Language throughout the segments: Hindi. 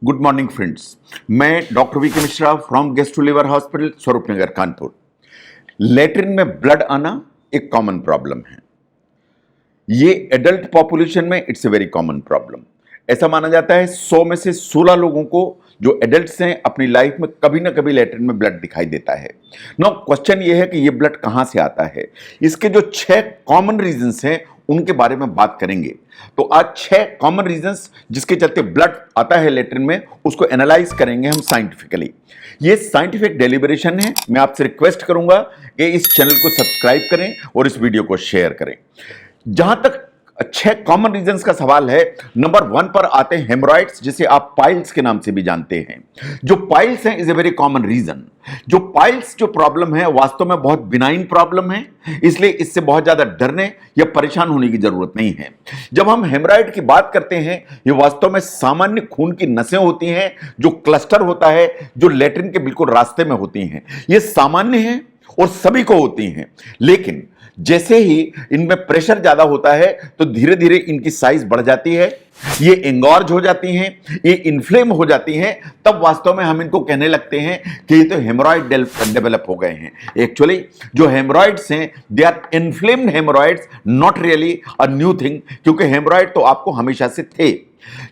Good morning friends. मैं doctor V K Mishra from guest liver hospital Swaroop Nagar Kanpur. Latrine में ब्लड आना एक कॉमन प्रॉब्लम है। ये एडल्ट पॉपुलेशन में it's a very common problem. ऐसा माना जाता है 100 में से 16 लोगों को जो एडल्ट्स हैं अपनी लाइफ में कभी ना कभी लेटरिन में ब्लड दिखाई देता है। नो क्वेश्चन ये है कि ये ब्लड कहाँ से आता है। इसके जो 6 कॉमन रीजंस हैं उनके बारे में बात करेंगे। तो आज 6 कॉमन रीजंस जिसके चलते ब्लड आता है लेटरिन में उसको एनालाइज करेंगे हम साइंटिफिकली। ये साइंटिफिक डेलिब्रेशन है। मैं आपसे रिक्वेस्ट करूंगा कि इस चैनल को सब्सक्राइब करें और इस वीडियो को शेयर करें। जहां तक 6 कॉमन रीजंस का सवाल है, नंबर 1 पर आते हैं हेमरॉइड्स, जिसे आप पाइल्स के नाम से भी जानते हैं। जो पाइल्स हैं is a very common reason. जो पाइल्स जो प्रॉब्लम है वास्तव में बहुत बिनाइन प्रॉब्लम है, इसलिए इससे बहुत ज्यादा डरने या परेशान होने की जरूरत नहीं है। जब हम हेमरॉइड की बात करते हैं, ये वास्तव में सामान्य खून की नसें होती हैं जो क्लस्टर होता है, जो लेटरिन के बिल्कुल रास्ते में होती हैं। ये सामान्य है और सभी को होती हैं, लेकिन जैसे ही इनमें प्रेशर ज्यादा होता है तो धीरे धीरे इनकी साइज बढ़ जाती है, ये एंगॉर्ज हो जाती हैं, ये इन्फ्लेम हो जाती हैं। तब वास्तव में हम इनको कहने लगते हैं कि ये तो हेमरॉइड डेवलप हो गए हैं। एक्चुअली जो हेमरॉइड्स हैं they are inflamed haemorrhoids, not really a new thing, क्योंकि हेमरॉइड तो आपको हमेशा से थे।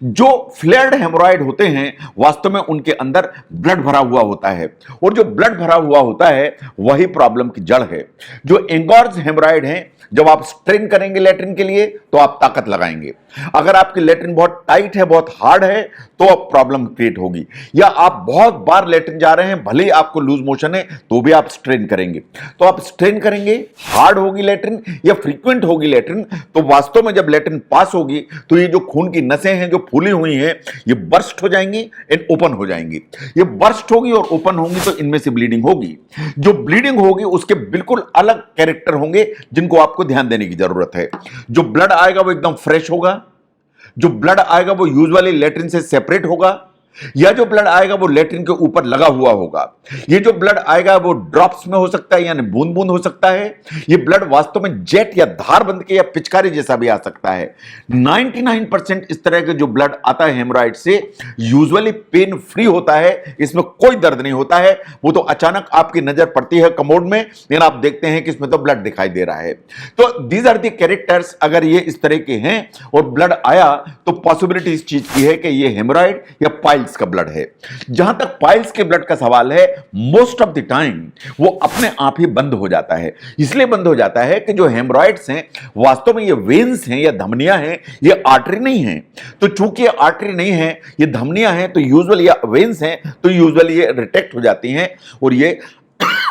जो फ्लेयर्ड हेमरॉइड होते हैं वास्तव में उनके अंदर ब्लड भरा हुआ होता है, और जो ब्लड भरा हुआ होता है वही प्रॉब्लम की जड़ है। जो एंगॉर्ज हेमरॉइड हैं, जब आप स्ट्रेन करेंगे लेटरिन के लिए तो आप ताकत लगाएंगे। अगर आपकी लेटरिन बहुत टाइट है, बहुत हार्ड है, तो प्रॉब्लम क्रिएट होगी। या आप बहुत बार लेटरिन जा रहे हैं, भले ही आपको लूज मोशन है, तो भी आप स्ट्रेन करेंगे। तो आप स्ट्रेन करेंगे, हार्ड होगी लेटरिन या फ्रीक्वेंट होगी लेटरिन, तो वास्तव में जब लेटरिन पास होगी तो ये जो खून की नसें हैं जो फूली हुई हैं, ये बर्स्ट हो जाएंगी एंड ओपन हो जाएंगी। ये बर्स्ट होगी और ओपन होंगी तो इनमें से ब्लीडिंग होगी। जो ब्लीडिंग होगी उसके बिल्कुल अलग कैरेक्टर होंगे जिनको आपको ध्यान देने की जरूरत है। जो ब्लड आएगा वो एकदम फ्रेश होगा। जो ब्लड आएगा वो यूजुअली लेटरिन से सेपरेट होगा, या जो ब्लड आएगा वो लेटरिन के ऊपर लगा हुआ होगा। ये जो ब्लड आएगा वो ड्रॉप्स में हो सकता है, यानी बूंद बूंद हो सकता है। ये ब्लड वास्तव में जेट या धार बंद के या पिचकारी जैसा भी आ सकता है। 99% इस तरह के जो ब्लड आता है हेमरॉइड से यूजुअली पेन फ्री होता है, इसमें कोई दर्द नहीं होता है। वो तो अचानक आपकी नजर पड़ती है कमोड में, लेकिन आप देखते हैं कि इसमें तो ब्लड दिखाई दे रहा है। तो दीज आर द कैरेक्टर्स। अगर ये इस तरह के हैं और ब्लड आया तो पॉसिबिलिटी इस चीज की है कि ये हेमरॉइड या पाइल्स का ब्लड है। जहां तक पाइल्स के ब्लड का सवाल है, मोस्ट ऑफ द टाइम वो अपने आप ही बंद हो जाता है। इसलिए बंद हो जाता है कि जो हेमरॉइड्स हैं वास्तव में ये वेन्स हैं या धमनियां हैं, ये आर्टरी नहीं है। तो चूंकि ये आर्टरी नहीं है, ये धमनियां हैं, तो यूजुअली या वेन्स हैं, तो यूजुअली ये रिटेक्ट हो जाती हैं और ये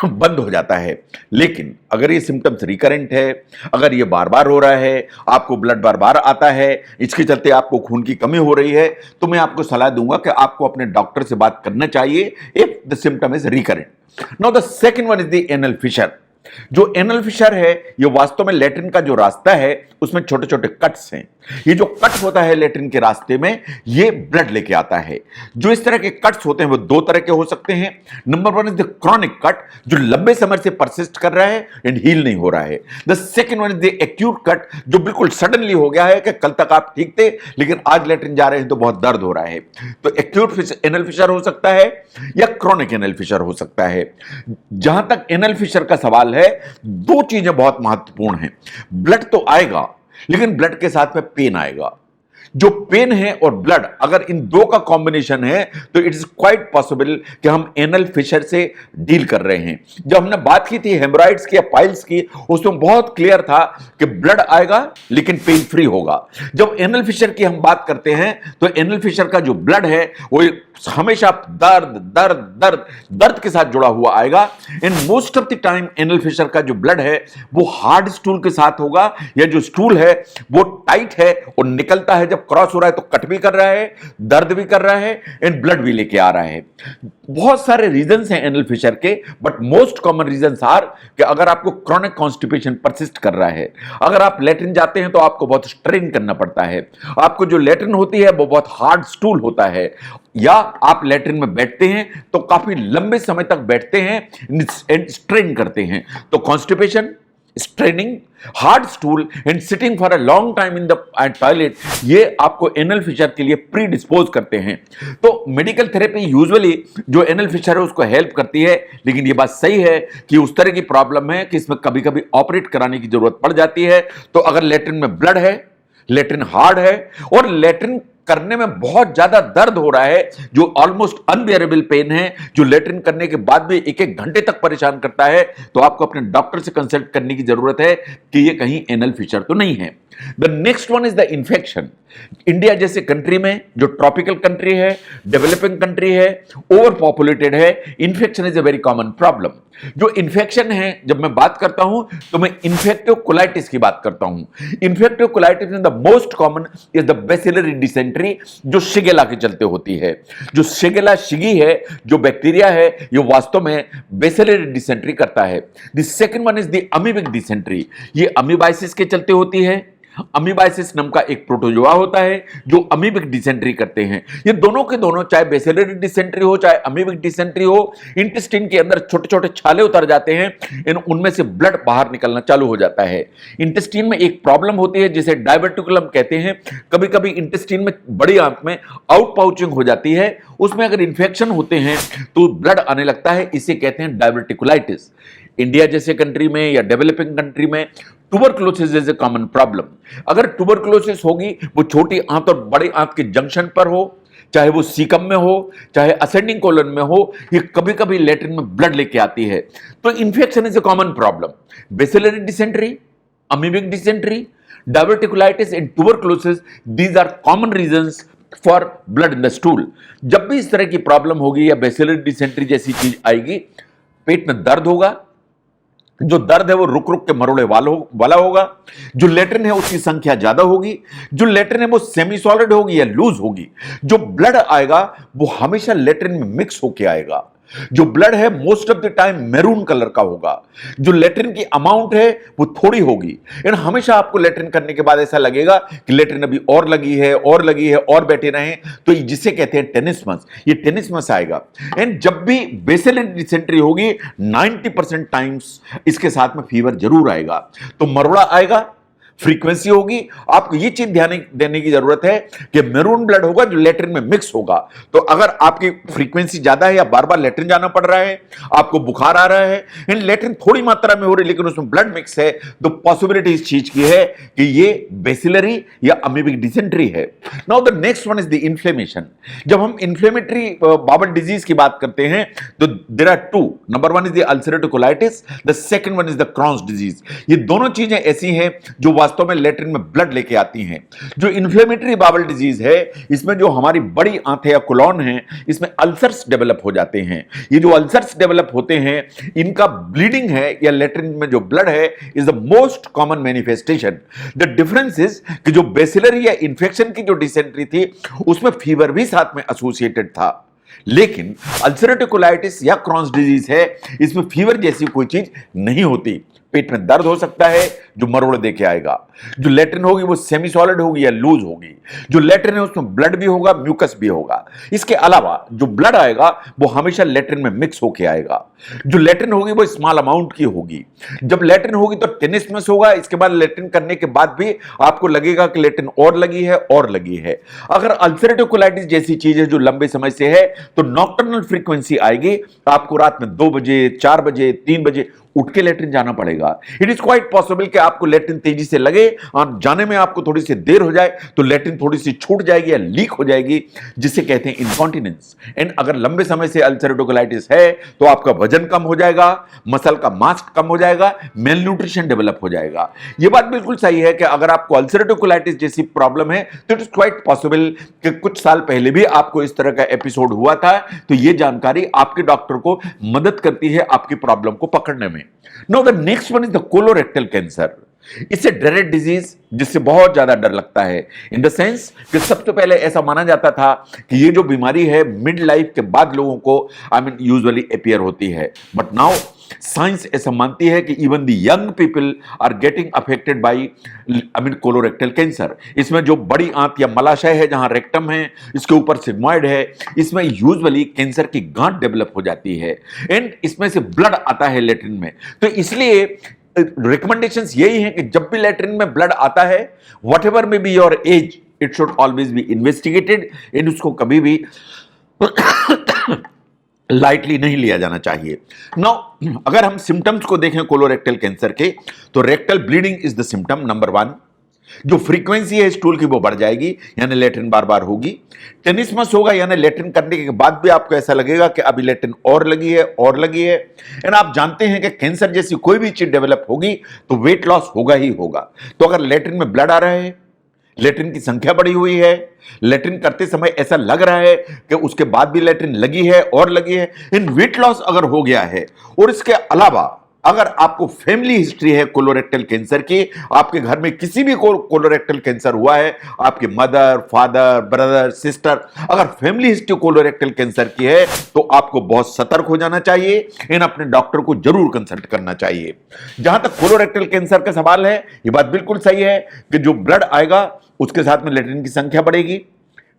बंद हो जाता है। लेकिन अगर ये सिम्टम्स रिकरेंट है, अगर ये बार बार हो रहा है, आपको ब्लड बार बार आता है, इसके चलते आपको खून की कमी हो रही है, तो मैं आपको सलाह दूंगा कि आपको अपने डॉक्टर से बात करना चाहिए if the symptom is recurrent. Now the second one is the anal fissure. जो एनल फिशर है ये वास्तव में लेटरिन का जो रास्ता है उसमें छोटे छोटे कट्स हैं। ये जो कट होता है लेटरिन के रास्ते में, ये ब्लड लेके आता है। जो इस तरह के कट्स होते हैं वो 2 तरह के हो सकते हैं। Number 1 is the chronic cut, जो लंबे समय से परसिस्ट कर रहा है एंड हील नहीं हो रहा है। The second one is the acute cut, जो बिल्कुल सडनली हो गया है कि कल तक आप ठीक थे लेकिन आज लेटरिन जा रहे हैं तो बहुत दर्द हो रहा है। तो एक्यूट एनल फिशर हो सकता है या क्रॉनिक एनल फिशर हो सकता है। जहां तक एनल फिशर का सवाल है, 2 चीजें बहुत महत्वपूर्ण हैं। ब्लड तो आएगा, लेकिन ब्लड के साथ में पेन आएगा। जो पेन है और ब्लड, अगर इन 2 का कॉम्बिनेशन है तो इट इज क्वाइट पॉसिबल कि हम एनल फिशर से डील कर रहे हैं। जब हमने बात की थी हेमरॉइड्स की या पाइल्स की, उसमें बहुत क्लियर था कि ब्लड आएगा लेकिन पेन फ्री होगा। जब एनल फिशर की हम बात करते हैं तो एनल फिशर का जो ब्लड है वो हमेशा दर्द दर्द दर्द दर्द के साथ जुड़ा हुआ आएगा। And most of the time anal fissure का जो ब्लड है वो हार्ड स्टूल के साथ होगा, या जो स्टूल है वो टाइट है और निकलता है, जब क्रॉस हो रहा है तो कट भी कर रहा है, दर्द भी कर रहा है एंड ब्लड भी लेके आ रहा है। बहुत सारे रीजंस हैं एनल फिशर के, but most common reasons are कि अगर आपको क्रॉनिक कॉन्स्टिपेशन परसिस्ट कर रहा है, अगर आप लेटरिन जाते हैं तो आपको बहुत स्ट्रेन करना पड़ता है, आपको जो लेटरिन होती है वो बहुत हार्ड स्टूल होता है, या आप लेटरिन में बैठते हैं तो काफी लंबे समय तक बैठते हैं एंड स्ट्रेन करते हैं, तो constipation straining, hard stool and sitting for a long time in the toilet, ये आपको एनल फिशर के लिए प्री डिस्पोज करते हैं। तो मेडिकल थेरेपी यूजुअली जो एनल फिशर है उसको हेल्प करती है, लेकिन ये बात सही है कि उस तरह की प्रॉब्लम है कि इसमें कभी कभी ऑपरेट कराने की जरूरत पड़ जाती है। तो अगर लेट्रिन में ब्लड है, लेट्रिन हार्ड है और लेट्रिन करने में बहुत ज्यादा दर्द हो रहा है, जो ऑलमोस्ट अनबियरेबल पेन है, जो लेट्रिन करने के बाद भी एक एक घंटे तक परेशान करता है, तो आपको अपने डॉक्टर से कंसल्ट करने की जरूरत है कि ये कहीं एनल फिशर तो नहीं है। The next one is the infection. India जैसे कंट्री में, जो ट्रॉपिकल कंट्री है, डेवलपिंग कंट्री है, ओवर पॉपुलेटेड है, infection is a very common problem. जो इंफेक्शन है, जब मैं बात करता हूं तो मैं इन्फेक्टिव कोलाइटिस की बात करता हूं। इन्फेक्टिव कोलाइटिस में the most common is the bacillary dysentery, जो शिगेला के चलते होती है। जो शिगेला शिगी है, जो बैक्टीरिया है, ये वास्तव में बेसिलरी डिसेंट्री करता है। The second one is the amoebic dysentery, ये अमीबाइसिस के चलते होती है। अमीबाइसिस नाम का एक प्रोटोजोआ होता है जो अमीबिक डिसेंट्री करते हैं। ये दोनों के दोनों, चाहे बेसिलरी डिसेंट्री हो चाहे अमीबिक डिसेंट्री हो, इंटेस्टाइन के अंदर छोटे छोटे छाले उतर जाते हैं, उनमें से ब्लड बाहर निकलना चालू हो जाता है। इंटेस्टाइन में एक प्रॉब्लम होती है जिसे डायवर्टिकुलम कहते हैं। कभी कभी इंटेस्टाइन में, बड़ी आंत में आउट पाउचिंग हो जाती है, उसमें अगर इंफेक्शन होते हैं तो ब्लड आने लगता है, इसे कहते हैं डायवर्टिकुलाइटिस। इंडिया जैसे कंट्री में या डेवलपिंग कंट्री में tuberculosis is a common problem. अगर ट्यूबरकुलोसिस होगी, वो छोटी आंत और बड़ी आंत के जंक्शन पर हो, चाहे वो सीकम में हो चाहे असेंडिंग कोलन में हो, ये कभी कभी लेट्रिन में ब्लड लेके आती है। तो infection is a common problem. Bacillary dysentery, amoebic dysentery, diverticulitis and tuberculosis, these are common reasons for blood in the stool. जब भी इस तरह की प्रॉब्लम होगी या बेसिलरी डिसेंट्री जैसी चीज आएगी, पेट में दर्द होगा, जो दर्द है वो रुक रुक के मरोड़े वाला होगा, जो लेट्रिन है उसकी संख्या ज्यादा होगी, जो लेट्रिन है वो सेमी सॉलिड होगी या लूज होगी, जो ब्लड आएगा वो हमेशा लेट्रिन में मिक्स होके आएगा, जो ब्लड है most of the time maroon colour का होगा, जो लेट्रिन की अमाउंट है वो थोड़ी होगी। एंड हमेशा आपको लेट्रिन करने के बाद ऐसा लगेगा कि लेट्रिन अभी और लगी है और लगी है और बैठे रहें, तो जिसे कहते हैं टेनिसमस, ये टेनिसमस आएगा। एंड जब भी बेसिलरी डिसेंट्री होगी 90% टाइम्स इसके साथ में फीवर जरूर आएगा। तो मरोड़ा आएगा, फ्रीक्वेंसी होगी। आपको ये चीज ध्यान देने की जरूरत है कि मैरून ब्लड होगा जो लेट्रिन में मिक्स होगा। तो अगर आपकी फ्रीक्वेंसी ज्यादा है या बार बार लेट्रिन जाना पड़ रहा है, आपको बुखार आ रहा है, एंड लेट्रिन थोड़ी मात्रा में हो रही है लेकिन उसमें ब्लड मिक्स है, तो पॉसिबिलिटी इस चीज की है कि ये बेसिलरी या अमीबिक डिसेंट्री है। Now the next one is the inflammation. जब हम इन्फ्लेमेटरी बाउल डिजीज की बात करते हैं तो there are two. Number one is the ulcerative colitis, the second one is the Crohn's disease. ये दोनों चीजें ऐसी हैं जो वास्तव में लेट्रिन में ब्लड लेके आती हैं। जो इन्फ्लेमेटरी बाउल डिजीज है, इसमें जो हमारी बड़ी आंतें या कोलॉन है, इसमें अल्सर्स डेवलप हो जाते हैं। ये जो अल्सर्स डेवलप होते हैं, इनका ब्लीडिंग है या लेट्रिन में जो ब्लड है is the most common manifestation. The difference is कि जो बेसिलरी या इंफेक्शन की जो डिसेंट्री थी उसमें फीवर भी साथ में एसोसिएटेड था, लेकिन अल्सरेटिव कोलाइटिस या क्रॉन्स डिजीज है, इसमें फीवर जैसी कोई चीज नहीं होती। पेट में दर्द हो सकता है जो मरोड़ दे के आएगा। जो लेट्रिन होगी वो सेमी सॉलिड होगी या लूज होगी। जो लेट्रिन है उसमें ब्लड भी होगा, म्यूकस भी होगा। इसके अलावा जो ब्लड आएगा वो हमेशा लेट्रिन में मिक्स होके आएगा। जो लेट्रिन होगी वो स्मॉल अमाउंट की होगी। जब लेट्रिन होगी तो टेनिसमस होगा। इसके बाद लेट्रिन करने के बाद भी आपको लगेगा कि लेट्रिन और लगी है और लगी है। अगर अल्सरेटिव कोलाइटिस जैसी चीज है जो लंबे समय से है, तो नॉक्टर्नल फ्रीक्वेंसी आएगी। आपको रात में 2 बजे, 4 बजे, 3 बजे उठ के लेट्रिन जाना पड़ेगा। इट इज क्वाइट पॉसिबल कि आपको लेट्रिन तेजी से लगे और जाने में आपको थोड़ी सी देर हो जाए तो लेट्रिन थोड़ी सी छूट जाएगी या लीक हो जाएगी, जिसे कहते हैं इनकॉन्टिनेंस। एंड अगर लंबे समय से अल्सरेटिव कोलाइटिस है तो आपका वजन कम हो जाएगा, मसल का मास कम हो जाएगा, मेल न्यूट्रिशन डेवलप हो जाएगा। यह बात बिल्कुल सही है कि अगर आपको अल्सरेटिव कोलाइटिस जैसी प्रॉब्लम है तो इट इज क्वाइट पॉसिबल कि कुछ साल पहले भी आपको इस तरह का एपिसोड हुआ था। तो यह जानकारी आपके डॉक्टर को मदद करती है आपकी प्रॉब्लम को पकड़ने में। Now the next one is the colorectal cancer. इससे ड्रेडेड डिजीज, जिससे बहुत ज्यादा डर लगता है, इन द सेंस कि सबसे पहले ऐसा माना जाता था कि ये जो बीमारी है मिड लाइफ के बाद लोगों को यूजुअली अपीयर होती है, बट नाउ साइंस ऐसा मानती है कि even the young people are getting affected by colorectal cancer. इसमें जो बड़ी आंत या मलाशय है जहां रेक्टम है, इसके ऊपर सिग्मॉइड है, इसमें यूजुअली कैंसर की गांठ डेवलप हो जाती है एंड इसमें से ब्लड आता है लेट्रिन में। तो इसलिए रिकमेंडेशंस यही है कि जब भी लेटरिन में ब्लड आता है, whatever may be your age, it should always be investigated, इन उसको कभी भी लाइटली नहीं लिया जाना चाहिए। नाउ अगर हम सिम्टम्स को देखें कोलोरेक्टल कैंसर के, तो rectal bleeding is the symptom number 1। जो फ्रीक्वेंसी है स्टूल की वो बढ़ जाएगी, यानी लेटरिन बार बार होगी। टेनिसमस होगा, यानी लेटरिन करने के बाद भी आपको ऐसा लगेगा कि अभी लेटरिन और लगी है और लगी है। एंड आप जानते हैं कि कैंसर जैसी कोई भी चीज डेवलप होगी तो वेट लॉस होगा ही होगा। तो अगर लेटरिन में ब्लड आ रहा है, लेटरिन की संख्या बढ़ी हुई है, लेटरिन करते समय ऐसा लग रहा है कि उसके बाद भी लेटरिन लगी है और लगी है, इन वेट लॉस अगर हो गया है, और इसके अलावा अगर आपको फैमिली हिस्ट्री है कोलोरेक्टल कैंसर की, आपके घर में किसी भी को कोलोरेक्टल कैंसर हुआ है, आपके मदर, फादर, ब्रदर, सिस्टर, अगर फैमिली हिस्ट्री कोलोरेक्टल कैंसर की है, तो आपको बहुत सतर्क हो जाना चाहिए, इन अपने डॉक्टर को जरूर कंसल्ट करना चाहिए। जहां तक कोलोरेक्टल कैंसर का सवाल है, यह बात बिल्कुल सही है कि जो ब्लड आएगा उसके साथ में लेटरिन की संख्या बढ़ेगी,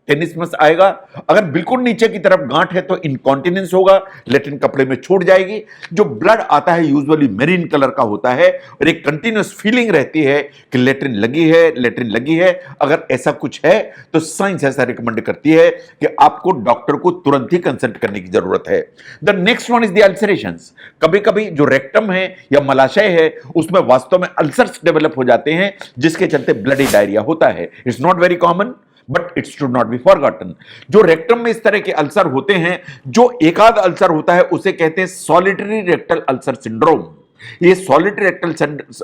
टेनिसमस आएगा। अगर बिल्कुल नीचे की तरफ गांठ है तो इनकॉन्टिनेंस होगा, लेटरिन कपड़े में छूट जाएगी। जो ब्लड आता है यूजुअली मेरीन कलर का होता है और एक कंटिन्यूअस फीलिंग रहती है कि लेटरिन लगी है, लेटरिन लगी है। अगर ऐसा कुछ है तो साइंस ऐसा रिकमेंड करती है कि आपको डॉक्टर को तुरंत ही कंसल्ट करने की जरूरत है। The next one is the ulcerations. कभी कभी जो रेक्टम है या मलाशय है उसमें वास्तव में अल्सर्स डेवलप हो जाते हैं, जिसके चलते ब्लडी डायरिया होता है। It's not very common but it should not be forgotten. जो रेक्टम में इस तरह के अल्सर होते हैं, जो एकाध अल्सर होता है उसे कहते हैं सॉलिटरी रेक्टल अल्सर सिंड्रोम। ये सॉलिटरी रेक्टल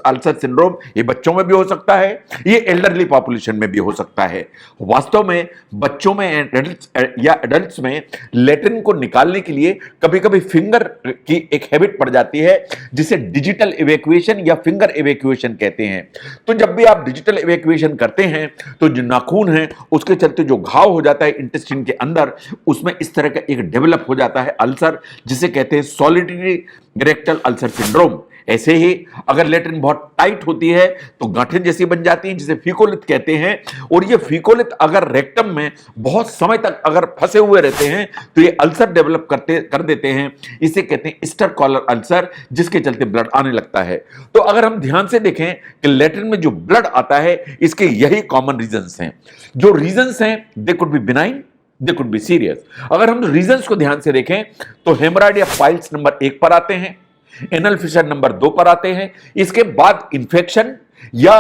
अल्सर सिंड्रोम ये बच्चों में भी हो सकता है, ये एल्डरली पॉपुलेशन में भी हो सकता है। वास्तव में बच्चों में या एडल्ट्स में लेटरिन को निकालने के लिए कभी कभी फिंगर की एक हैबिट पड़ जाती है, जिसे डिजिटल इवैक्यूएशन या फिंगर इवैक्यूएशन कहते हैं। तो जब भी आप डिजिटल इवैक्यूएशन करते हैं तो जो नाखून है उसके चलते जो घाव हो जाता है इंटेस्टाइन के अंदर, उसमें इस तरह का एक डेवलप हो जाता है अल्सर, जिसे कहते हैं सॉलिटरी रेक्टल अल्सर सिंड्रोम। ऐसे ही अगर लेटरिन बहुत टाइट होती है तो गांठें जैसी बन जाती हैं, जिसे फीकोलित कहते हैं। और ये फीकोलित अगर रेक्टम में बहुत समय तक अगर फंसे हुए रहते हैं तो ये अल्सर डेवलप कर देते हैं। इसे कहते हैं स्टर कॉलर अल्सर, जिसके चलते ब्लड आने लगता है। तो अगर हम ध्यान से देखें कि लेटरिन में जो ब्लड आता है, इसके यही कॉमन रीजंस हैं। जो रीजंस हैं they could be benign, they could be serious. अगर हम रीजंस को ध्यान से देखें तो हेमराइड या पाइल्स नंबर 1 पर आते हैं, एनल फिशर नंबर 2 पर आते हैं। इसके बाद इंफेक्शन या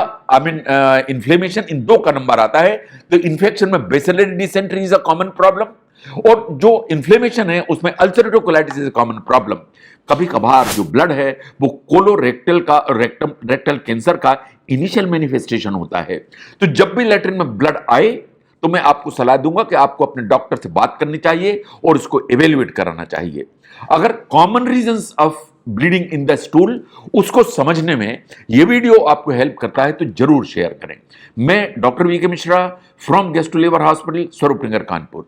इन्फ्लेमेशन इन 2 का नंबर आता है। तो इंफेक्शन में bacillary dysentery is a common problem, और जो इन्फ्लेमेशन है उसमें ulcerative colitis is a common problem. कभी कभार जो ब्लड है वो रेक्टल कैंसर का इनिशियल मैनिफेस्टेशन होता है। तो जब भी लेटरिन में ब्लड आए तो मैं आपको सलाह दूंगा कि आपको अपने डॉक्टर से बात करनी चाहिए और उसको इवेल्युएट कराना चाहिए। अगर common reasons of bleeding in the stool उसको समझने में यह वीडियो आपको हेल्प करता है तो जरूर शेयर करें। मैं doctor V K Mishra from gastro liver hospital, Swaroop Nagar, Kanpur.